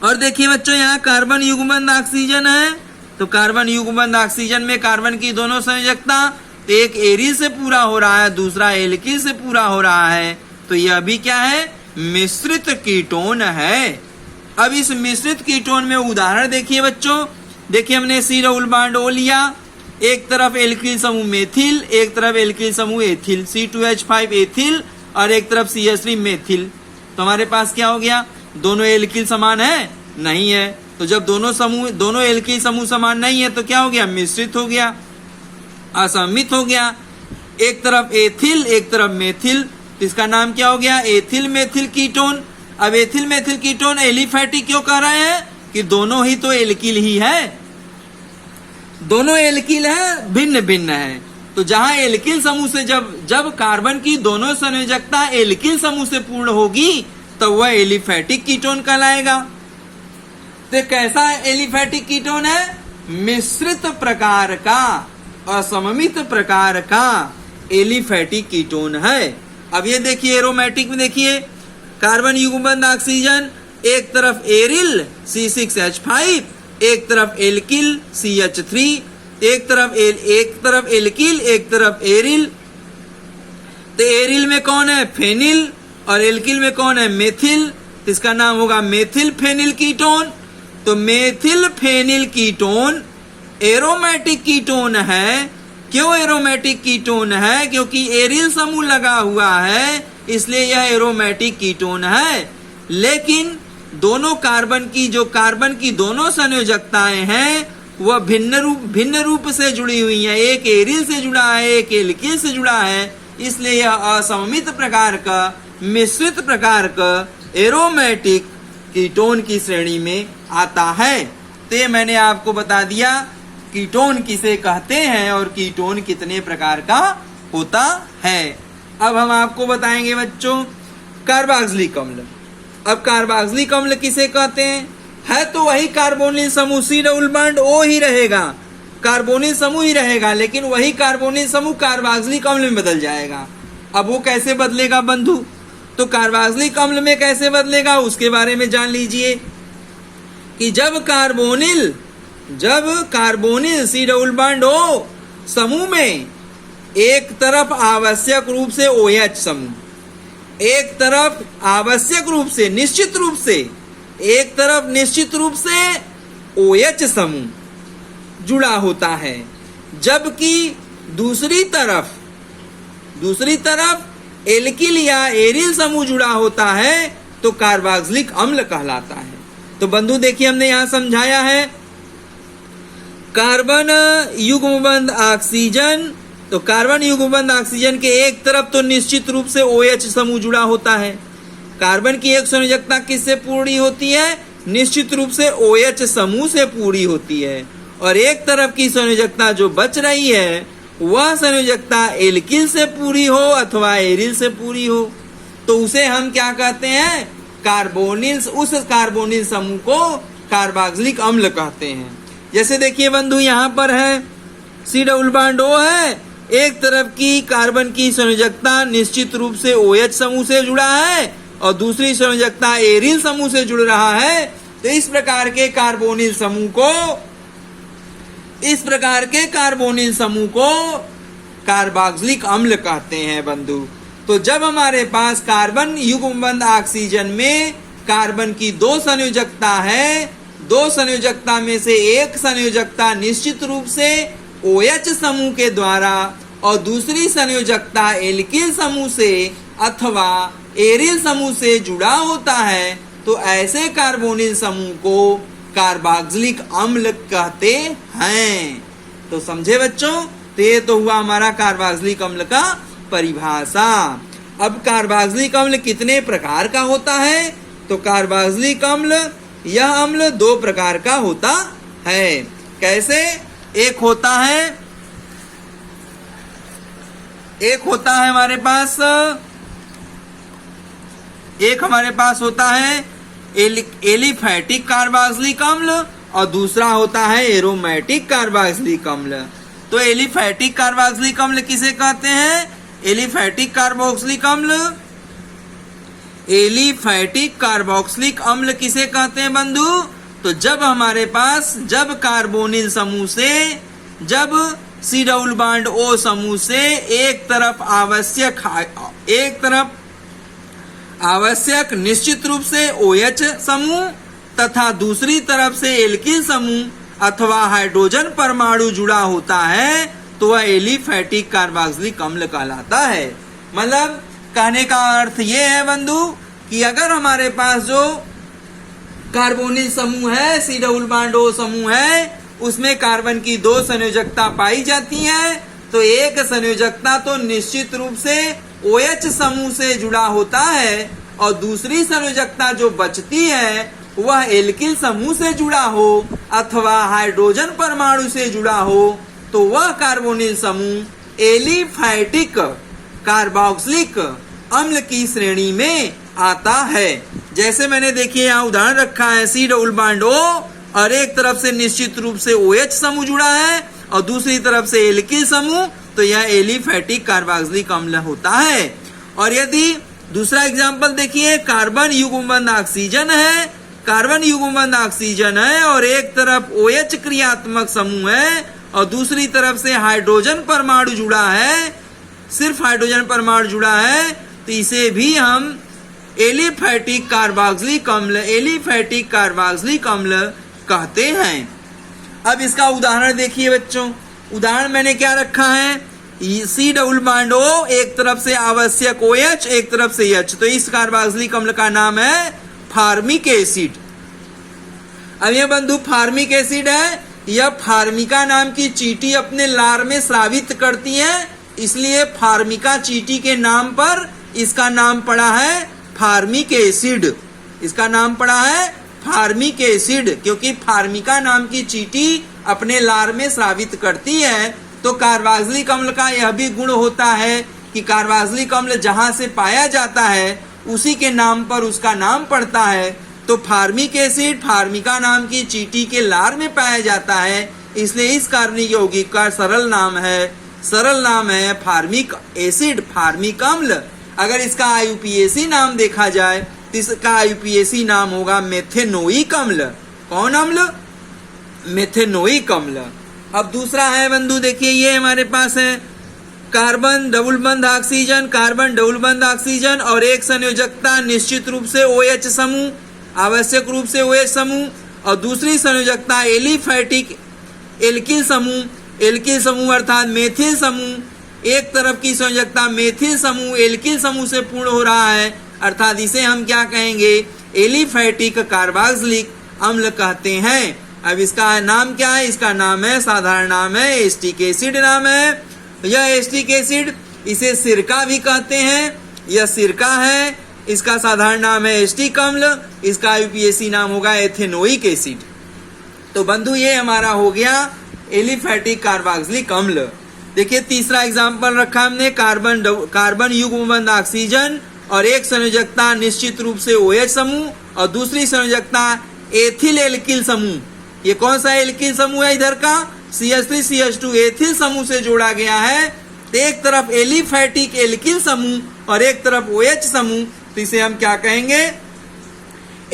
और देखिए बच्चों, यहाँ कार्बन युग्मबंध ऑक्सीजन है, तो कार्बन युग्मबंध ऑक्सीजन में कार्बन की दोनों संयोजकता, तो एक एरिल से पूरा हो रहा है, दूसरा एल्किल से पूरा हो रहा है, तो यह भी क्या है? मिश्रित कीटोन है। अब इस मिश्रित कीटोन में उदाहरण देखिए बच्चों। देखिए हमने सी डबल बॉन्ड O लिया, एक तरफ एल्किल समूह मेथिल, एक तरफ एल्किल समूह एथिल, C2H5 एथिल, और एक तरफ CH3 मेथिल। तो हमारे पास क्या हो गया? दोनों एल्किल समान है? नहीं है। तो जब दोनों एल्किल समूह समान नहीं है तो क्या हो गया? मिश्रित हो गया, असममित हो गया। एक तरफ एथिल, एक तरफ मेथिल, तो इसका नाम क्या हो गया? Ethyl methyl ketone. अब एथिल मेथिल कीटोन एलिफैटिक क्यों कह रहे हैं? कि दोनों ही तो एल्किल ही है, दोनों एल्किल है, भिन्न भिन्न है। तो जहां एल्किल समूह से जब कार्बन की दोनों संयोजकता एल्किल समूह से पूर्ण होगी, तो वह एलिफैटिक कीटोन कहलाएगा। तो कैसा एलिफैटिक कीटोन है? मिश्रित प्रकार का, असममित प्रकार का एलिफैटिक कीटोन है। अब ये देखिए एरोमेटिक में, देखिए कार्बन युग्मबंध ऑक्सीजन, एक तरफ एरिल C6H5, एक तरफ एल्किल CH3, एक तरफ एल्किल, एक तरफ एरिल। तो एरिल में कौन है? फेनिल, और एल्किल में कौन है? मेथिल। तो इसका नाम होगा मेथिल फेनिल कीटोन। तो methyl phenyl ketone aromatic ketone है। क्यों एरोमेटिक कीटोन है? क्योंकि एरिल समूह लगा हुआ है, इसलिए यह एरोमेटिक कीटोन है। लेकिन दोनों कार्बन की दोनों संयोजकताएं हैं, वह भिन्न रूप से जुड़ी हुई हैं। एक एरिल से जुड़ा है, एक एल्किल से जुड़ा है, इसलिए यह असममित प्रकार का, मिश्रित प्रकार का एरोमेटिक कीटोन की श्रेणी में आता है। तो ये मैंने आपको बता दिया कीटोन किसे कहते हैं और कीटोन कितने प्रकार का होता है। अब हम आपको बताएंगे बच्चों कार्बोक्सिलिक अम्ल। अब कार्बोक्सिलिक अम्ल किसे कहते हैं? है तो वही कार्बोनिल समूह सी डबल बॉन्ड O ही रहेगा, कार्बोनिल समूह ही रहेगा, लेकिन वही कार्बोनिल समूह कार्बोक्सिलिक अम्ल में बदल जाएगा। अब वो कैसे बदलेगा बंधु? तो कार्बोक्सिलिक अम्ल में कैसे बदलेगा उसके बारे में जान लीजिए कि जब carbonyl C double bond O समूह में एक तरफ आवश्यक रूप से OH समूह, एक तरफ आवश्यक रूप से निश्चित रूप से OH समूह जुड़ा होता है, जबकि दूसरी तरफ एल्किल या एरिल समूह जुड़ा होता है, तो कार्बोक्सिलिक अम्ल कहलाता है। तो बंधु देखिए हमने यहां समझाया है कार्बन युग्मबंध ऑक्सीजन, तो कार्बन युग्मबंध ऑक्सीजन के एक तरफ तो निश्चित रूप से OH समूह जुड़ा होता है। कार्बन की एक संयोजकता किससे पूरी होती है? निश्चित रूप से OH समूह से पूरी होती है। और एक तरफ की संयोजकता जो बच रही है वह संयोजकता एल्किल से पूरी हो अथवा एरिल से पूरी हो, तो उसे हम क्या कहते हैं? कार्बोनिल। उस कार्बोनिल समूह को कार्बोक्सिलिक अम्ल कहते हैं। जैसे देखिए बंधु, यहाँ पर है C डबल बॉन्ड O है, एक तरफ की कार्बन की संयोजकता निश्चित रूप से OH समूह से जुड़ा है और दूसरी संयोजकता एरिल समूह से जुड़ रहा है। तो इस प्रकार के कार्बोनिल समूह को कार्बोक्सिलिक अम्ल कहते हैं बंधु। तो जब हमारे पास कार्बन युग्मबंध ऑक्सीजन में कार्बन की 2 संयोजकता है, 2 संयोजकता में से एक संयोजकता निश्चित रूप से OH समूह के द्वारा और दूसरी संयोजकता एल्किल समूह से अथवा एरिल समूह से जुड़ा होता है, तो ऐसे कार्बोनिल समूह को कार्बोक्सिलिक अम्ल कहते हैं। तो समझे बच्चों? तो ये तो हुआ हमारा कार्बोक्सिलिक अम्ल का परिभाषा। अब कार्बोक्सिलिक अम्ल कितने प्रकार का होता है? तो कार्बोक्सिलिक अम्ल, यह अम्ल 2 प्रकार का होता है। कैसे? एक होता है हमारे पास होता है एलिफैटिक कार्बोक्सिलिक अम्ल और दूसरा होता है एरोमेटिक कार्बोक्सिलिक अम्ल। तो एलिफैटिक कार्बोक्सिलिक अम्ल किसे कहते हैं? एलिफैटिक कार्बोक्सिलिक अम्ल किसे कहते हैं बंधु? तो जब हमारे पास कार्बोनिल समूह से, जब C डबल बॉन्ड O समूह से एक तरफ आवश्यक निश्चित रूप से OH समूह तथा दूसरी तरफ से एल्किल समूह अथवा हाइड्रोजन परमाणु जुड़ा होता है, तो वह एलिफैटिक कार्बोक्सिलिक अम्ल कहलाता है। मतलब कहने का अर्थ ये है बंधु कि अगर हमारे पास जो कार्बोनिल समूह है, C डबल बॉन्ड O समूह है, उसमें कार्बन की 2 संयोजकता पाई जाती है, तो एक संयोजकता तो निश्चित रूप से OH समूह से जुड़ा होता है और दूसरी संयोजकता जो बचती है वह एल्किल समूह से जुड़ा हो अथवा हाइड्रोजन परमाणु से जुड़ा हो, तो वह कार्बोनिल समूह एलिफैटिक कार्बोक्सिलिक अम्ल की श्रेणी में आता है। जैसे मैंने देखिए यहाँ उदाहरण रखा है, C डबल बॉन्ड O और एक तरफ से निश्चित रूप से OH समूह जुड़ा है और दूसरी तरफ से एल्किल समूह, तो यह एलिफैटिक कार्बोक्सिलिक अम्ल होता है। और यदि दूसरा एग्जांपल देखिए, कार्बन युग्मबंध ऑक्सीजन है और एक तरफ OH क्रियात्मक समूह है और दूसरी तरफ से हाइड्रोजन परमाणु जुड़ा है, सिर्फ हाइड्रोजन परमाणु जुड़ा है, तो इसे भी हम एलिफैटिक कार्बोक्सिलिक अम्ल कहते हैं। अब इसका उदाहरण देखिए बच्चों, उदाहरण मैंने क्या रखा है? C डबल बॉन्ड O, एक तरफ से आवश्यक OH, एक तरफ से H, तो इस कार्बोक्सिलिक अम्ल का नाम है फार्मिक एसिड। अब यह बंधु फार्मिक एसिड है, यह फार्मिका नाम की चींटी अपने लार में स्रावित करती है, इसलिए फार्मिका चींटी के नाम पर इसका नाम पड़ा है फार्मिक एसिड। इसका नाम पड़ा है फार्मिक एसिड, क्योंकि फार्मिका नाम की चींटी अपने लार में स्रावित करती है। तो कार्बोक्सिलिक अम्ल का यह भी गुण होता है कि कार्बोक्सिलिक अम्ल जहां से पाया जाता है उसी के नाम पर उसका नाम पड़ता है। तो फार्मिक एसिड फार्मिका नाम की चींटी के लार में पाया जाता है, इसलिए इस कार्बनिक यौगिक का सरल नाम है फार्मिक एसिड, फार्मिक अम्ल। अगर इसका IUPAC नाम देखा जाए तो इसका IUPAC नाम होगा मेथेनोइक अम्ल। कौन अम्ल? मेथेनोइक अम्ल। अब दूसरा है बंधु, देखिए ये हमारे पास है कार्बन डबल बंध ऑक्सीजन और एक संयोजकता निश्चित रूप से OH समूह, आवश्यक रूप से OH समूह, और दूसरी संयोजकता एलिफैटिक एल्किल समूह अर्थात मेथिल समूह। एक तरफ की संयोजकता मेथिल समूह एल्किल समूह से पूर्ण हो रहा है, अर्थात इसे हम क्या कहेंगे? एलिफैटिक कार्बोक्सिलिक अम्ल कहते हैं। अब इसका नाम क्या है? इसका नाम है, साधारण नाम है एस्टिक एसिड नाम है। यह एस्टिक एसिड, इसे सिरका भी कहते हैं, यह सिरका है। इसका साधारण नाम है एस्टिक अम्ल, इसका यूपीएससी नाम होगा एथेनोइक एसिड। तो बंधु ये हमारा हो गया एलिफैटिक कार्बोक्सिलिक अम्ल। देखिए तीसरा एग्जाम्पल रखा हमने, कार्बन युग्म बंध ऑक्सीजन और एक संयोजकता निश्चित रूप से OH समूह और दूसरी संयोजकता एथिल एल्किल समूह। ये कौन सा एल्किल समूह है? इधर का CH3CH2 एथिल समूह से जोड़ा गया है। तो एक तरफ एलिफैटिक एल्किल समूह और एक तरफ OH समूह, तो इसे हम क्या कहेंगे?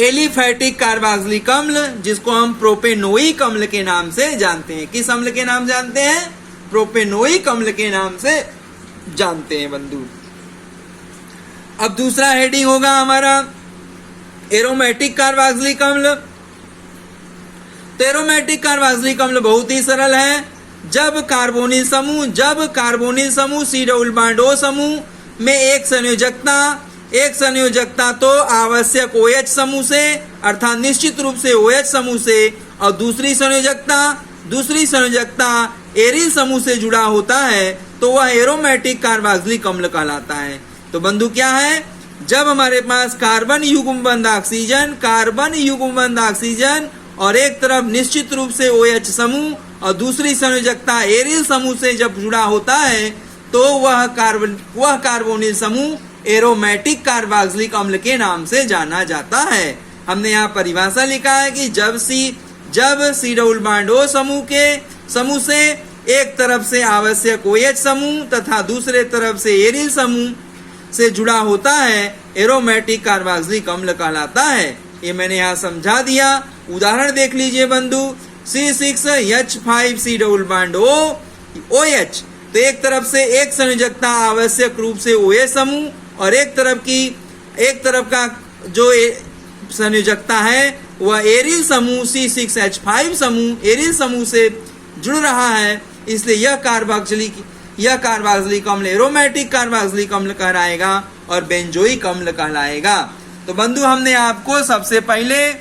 एलिफैटिक कार्बोक्सिलिक अम्ल, जिसको हम प्रोपेनोइक अम्ल के नाम से जानते हैं। किस अम्ल के नाम जानते हैं? प्रोपेनोइक अम्ल के नाम से जानते हैं बंधु। अब दूसरा हेडिंग होगा हमारा एरोमेटिक कार्बोक्सिलिक अम्ल। तो एरोमेटिक कार्बोक्सिलिक अम्ल बहुत ही सरल है। जब कार्बोनिल समूह C डबल बॉन्ड O समूह में एक संयोजकता तो आवश्यक OH समूह से अर्थात निश्चित रूप से OH समूह से और दूसरी संयोजकता एरिल समूह से जुड़ा होता है, तो वह एरोमेटिक कार्बोक्सिलिक अम्ल कहलाता है। तो बंधु क्या है? जब हमारे पास कार्बन युग्म बंध ऑक्सीजन और एक तरफ निश्चित रूप से OH समूह और दूसरी संयोजकता एरिल समूह से जब जुड़ा होता है, तो वह कार्बोनिल समूह एरोमेटिक कार्बोक्सिलिक अम्ल के नाम से जाना जाता है। हमने यहाँ परिभाषा लिखा है कि जब C डबल बॉन्ड O समूह से एक तरफ से आवश्यक OH समूह तथा दूसरे तरफ से एरिल समूह से जुड़ा होता है, एरोमेटिक कार्बोक्सिलिक अम्ल कहलाता है। ये मैंने यहाँ समझा दिया। उदाहरण देख लीजिए बंधु, C6H5C डबल बॉन्ड OH, तो एक तरफ से एक संयोजकता आवश्यक रूप से OH समूह और एक तरफ का जो संयोजकता है वह एरिल समूह C6H5 समूह एरिल समूह से जुड़ रहा है, इसलिए यह कार्बोक्सिलिक अम्ल एरोमेटिक कार्बोक्सिलिक अम्ल कहलाएगा और बेंजोइक अम्ल कहलाएगा। तो बंधु हमने आपको सबसे पहले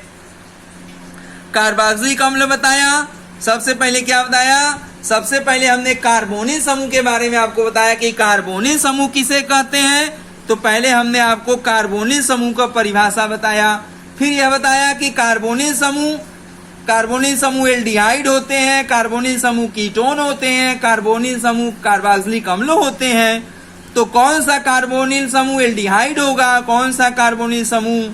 कार्बोक्सिलिक अम्ल बताया। सबसे पहले क्या बताया? सबसे पहले हमने कार्बोनिल समूह के बारे में आपको बताया कि कार्बोनिल समूह किसे कहते हैं। तो पहले हमने आपको कार्बोनिल समूह का परिभाषा बताया, फिर यह बताया कि कार्बोनिल समूह एल्डिहाइड होते हैं, कार्बोनिल समूह कीटोन होते हैं, कार्बोनिल समूह कार्बोक्सिलिक अम्ल होते हैं। तो कौन सा कार्बोनिल समूह एल्डिहाइड होगा, कौन सा कार्बोनिल समूह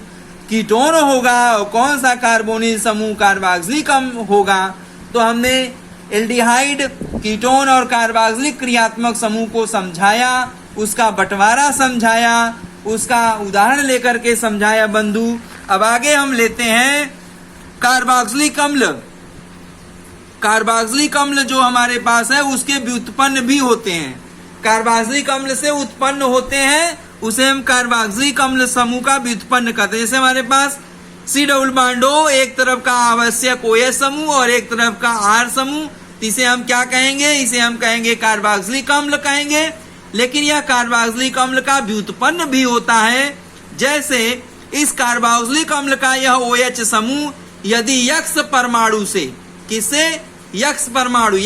कीटोन होगा और कौन सा कार्बोनिल समूह कार्बोक्सिलिक अम्ल होगा? तो हमने एल्डिहाइड, कीटोन और कार्बोक्सिलिक क्रियात्मक समूह को समझाया, उसका बंटवारा समझाया, उसका उदाहरण लेकर के समझाया बंधु। अब आगे हम लेते हैं कार्बोक्सिलिक अम्ल। कार्बोक्सिलिक अम्ल जो हमारे पास है उसके व्युत्पन्न भी होते हैं। कार्बोक्सिलिक अम्ल से उत्पन्न होते हैं, उसे हम कार्बोक्सिलिक अम्ल समूह का व्युत्पन्न कहते हैं। जैसे हमारे पास C डबल बॉन्ड O, एक तरफ का आवश्यक OH समूह और एक तरफ का R समूह, इसे हम क्या कहेंगे? इसे हम कहेंगे कार्बोक्सिलिक अम्ल कहेंगे। लेकिन यह कार्बोक्सिलिक अम्ल का व्युत्पन्न भी होता है। जैसे इस कार्बोक्सिलिक अम्ल का यह OH समूह यदि यक्स परमाणु से, किससे? यक्स परमाणु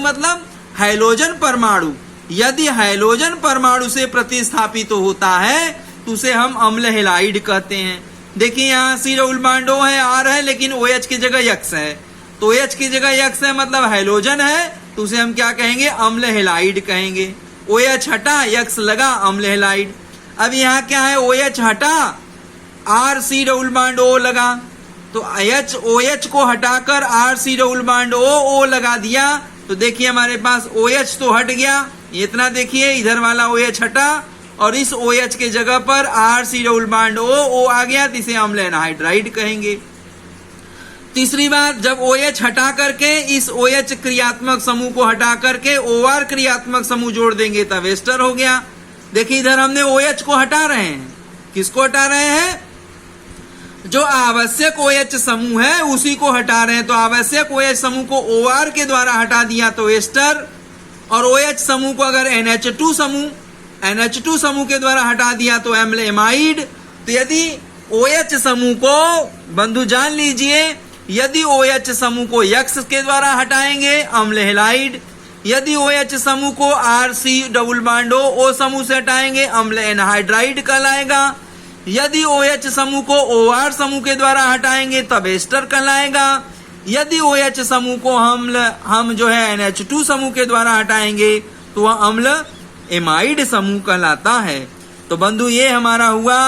मतलब हाइड्रोजन परमाणु, यदि हाइड्रोजन परमाणु से प्रतिस्थापित तो होता है तो उसे हम अम्ल हेलाइड कहते हैं। देखिए यहाँ C डबल बॉन्ड O है, R है, लेकिन OH की जगह यक्स है। तो OH की जगह यक्स है मतलब हाइड्रोजन है, तो उसे हम क्या कहेंगे? अम्ल हेलाइड कहेंगे। OH हटा, यक्स लगा, अम्ल हेलाइड। अब यहाँ क्या है? OH हटा, R C double bond O लगा, तो OH को हटाकर R C double bond O लगा दिया, तो देखिए हमारे पास OH तो हट गया, इतना देखिए इधर वाला OH हटा और इस OH के जगह पर R C double bond O आ गया, तो इसे अम्ल एनहाइड्राइड कहेंगे। तीसरी बात, जब OH हटा करके इस OH क्रियात्मक समूह को हटा करके OR क्रियात्मक समूह जोड़ देंगे तब एस्टर हो गया। देखिए इधर हमने OH को हटा रहे हैं, किसको हटा रहे हैं? जो आवश्यक OH समूह है उसी को हटा रहे हैं। तो आवश्यक OH समूह को OR के द्वारा हटा दिया तो एस्टर, और OH समूह को अगर NH2 समूह के द्वारा हटा दिया तो अम्ल एमाइड। तो यदि OH समूह को बंधु जान लीजिए यदि OH समूह को X के द्वारा हटाएंगे अम्ल हेलाइड। यदि OH समूह को RC डबल बॉन्ड O समूह से हटाएंगे अम्ल एनहाइड्राइड कहलाएगा। यदि OH समूह को OR समूह के द्वारा हटाएंगे तब एस्टर कहलाएगा। यदि OH समूह को हम जो है NH2 समूह के द्वारा हटाएंगे तो वह अम्ल एमाइड समूह कहलाता है। तो बंधु ये हमारा हुआ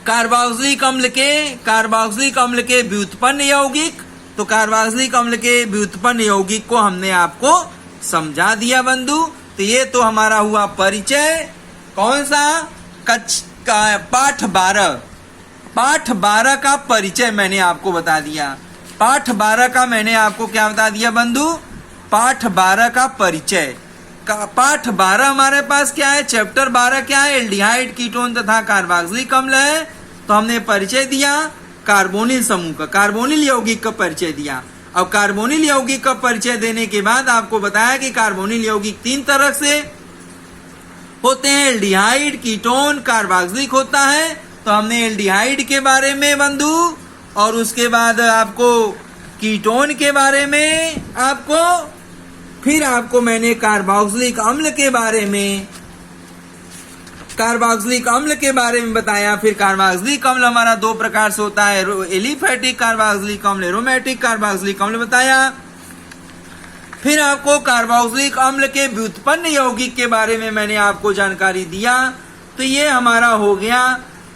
कार्बोक्सिलिक अम्ल के व्युत्पन्न यौगिक। तो कार्बोक्सिलिक अम्ल के व्युत्पन्न यौगिक को हमने आपको समझा दिया बंधु। तो ये तो हमारा हुआ परिचय। कौन सा? पाठ 12 का परिचय मैंने आपको बता दिया। पाठ 12 का मैंने आपको क्या बता दिया बंधु? पाठ 12 का परिचय। पाठ 12 हमारे पास क्या है? चैप्टर 12 क्या है? एल्डिहाइड, कीटोन तथा कार्बोक्सिलिक अम्ल है। तो हमने परिचय दिया कार्बोनिल समूह का, कार्बोनिल यौगिक का परिचय दिया। अब कार्बोनिल यौगिक का परिचय देने के बाद आपको बताया कि कार्बोनिल यौगिक 3 तरह से होते हैं, एल्डिहाइड, कीटोन, कार्बोक्सिलिक होता है। तो हमने एल्डिहाइड के बारे में बंधु और उसके बाद आपको कीटोन के बारे में फिर आपको मैंने कार्बोक्सिलिक अम्ल के बारे में बताया। फिर कार्बोक्सिलिक अम्ल हमारा 2 प्रकार से होता है, एलिफैटिक कार्बोक्सिलिक अम्ल, एरोमेटिक कार्बोक्सिलिक अम्ल बताया। फिर आपको कार्बोक्सिलिक अम्ल के व्युत्पन्न यौगिक के बारे में मैंने आपको जानकारी दिया। तो ये हमारा हो गया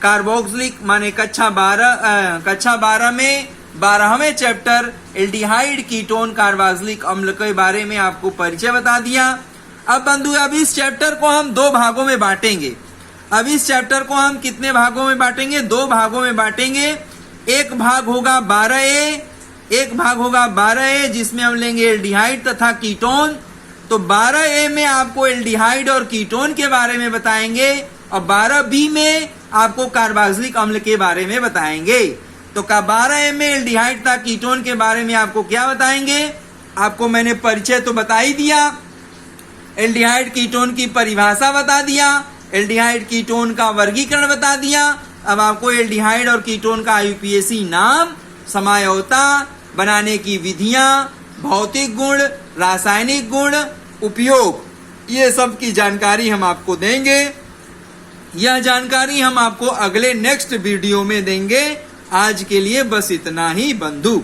कार्बोक्सिलिक माने कक्षा 12 में 12वें चैप्टर एल्डिहाइड, कीटोन, कार्बोक्सिलिक अम्ल के बारे में आपको परिचय बता दिया। अब बंधु अब इस चैप्टर को हम 2 भागों में बांटेंगे। अब इस चैप्टर को हम कितने भागों में बांटेंगे? 2 भागों में बांटेंगे। एक भाग होगा 12A जिसमें हम लेंगे एल्डिहाइड तथा कीटोन। तो 12A में आपको एल्डिहाइड और कीटोन के बारे में बताएंगे और 12B में आपको कार्बोक्सिलिक अम्ल के बारे में बताएंगे। तो 12A में एल्डिहाइड तथा कीटोन के बारे में आपको क्या बताएंगे? आपको मैंने परिचय तो बता ही दिया, एल्डिहाइड कीटोन की परिभाषा बता दिया, एल्डिहाइड कीटोन का वर्गीकरण बता दिया। अब आपको एल्डिहाइड और कीटोन का IUPAC नाम, समझौता, बनाने की विधियां, भौतिक गुण, रासायनिक गुण, उपयोग, ये सब की जानकारी हम आपको देंगे। यह जानकारी हम आपको अगले नेक्स्ट वीडियो में देंगे। आज के लिए बस इतना ही बंधु।